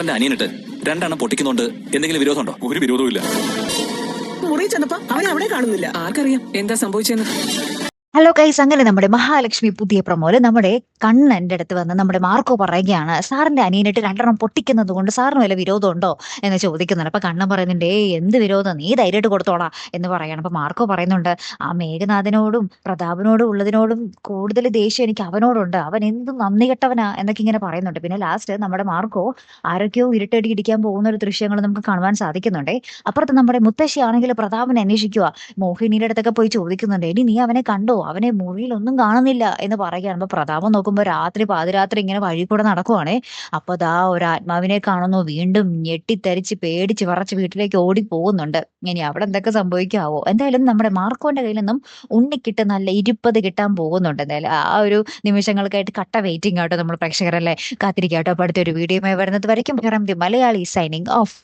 എന്റെ അനിയനിട്ട് രണ്ടെണ്ണം പൊട്ടിക്കുന്നോണ്ട് എന്തെങ്കിലും വിരോധമുണ്ടോ? ഒരു വിരോധവും ഇല്ല. മുറി ചെന്നപ്പോ അവനെ അവിടെ കാണുന്നില്ല. ആർക്കറിയാം എന്താ സംഭവിച്ചെന്ന്. ഹലോ ഗൈസ്, അങ്ങനെ നമ്മുടെ മഹാലക്ഷ്മി പുതിയ പ്രമോല് നമ്മുടെ കണ്ണന്റെ അടുത്ത് വന്ന് നമ്മുടെ മാർക്കോ പറയുകയാണ്, സാറിന്റെ അനിയനിട്ട് രണ്ടെണ്ണം പൊട്ടിക്കുന്നത് കൊണ്ട് സാറിന് വല്ല വിരോധമുണ്ടോ എന്ന് ചോദിക്കുന്നുണ്ട്. അപ്പൊ കണ്ണൻ പറയുന്നുണ്ട്, എന്ത് വിരോധം, നീ ധൈര്യമായിട്ട് കൊടുത്തോളാ എന്ന് പറയണം. അപ്പൊ മാർക്കോ പറയുന്നുണ്ട്, ആ മേഘനാഥനോടും പ്രതാപനോടും ഉള്ളതിനോടും കൂടുതൽ ദേഷ്യം എനിക്ക് അവനോടുണ്ട്, അവൻ എന്ത് നന്ദി കെട്ടവനാ എന്നൊക്കെ ഇങ്ങനെ പറയുന്നുണ്ട്. പിന്നെ ലാസ്റ്റ് നമ്മുടെ മാർക്കോ ആരൊക്കെയോ ഇരുട്ടടി ഇടിക്കാൻ പോകുന്ന ഒരു ദൃശ്യങ്ങൾ നമുക്ക് കാണുവാൻ സാധിക്കുന്നുണ്ടേ. അപ്പുറത്ത് നമ്മുടെ മുത്തശ്ശി ആണെങ്കിൽ പ്രതാപനെ അന്വേഷിക്കുക, മോഹിനിയുടെ അടുത്തൊക്കെ പോയി ചോദിക്കുന്നുണ്ട്, ഇനി നീ അവനെ കണ്ടോ, അവനെ മുറിയിലൊന്നും കാണുന്നില്ല എന്ന് പറയുകയാണ്. അപ്പൊ പ്രതാപം നോക്കുമ്പോ പാതിരാത്രി ഇങ്ങനെ വഴി കൂടെ നടക്കുവാണേ. അപ്പൊ ദാ ഒരു ആത്മാവിനെ കാണുന്നു, വീണ്ടും ഞെട്ടിത്തരിച്ച് പേടിച്ച് വിറച്ച് വീട്ടിലേക്ക് ഓടി പോകുന്നുണ്ട്. ഇനി അവിടെ എന്തൊക്കെ സംഭവിക്കാവോ? എന്തായാലും നമ്മുടെ മാർക്കോന്റെ കയ്യിൽ നിന്നും ഉണ്ണിക്കിട്ട് നല്ല 20 കിട്ടാൻ പോകുന്നുണ്ട്. എന്തായാലും ആ ഒരു നിമിഷങ്ങൾക്കായിട്ട് കട്ട വെയിറ്റിംഗ് ആട്ടോ നമ്മൾ പ്രേക്ഷകരല്ലേ, കാത്തിരിക്കാട്ടോ. അപ്പൊ അടുത്തൊരു വീഡിയോയുമായി വരുന്നത് വരയ്ക്കും മലയാളി സൈനിങ് ഓഫ്.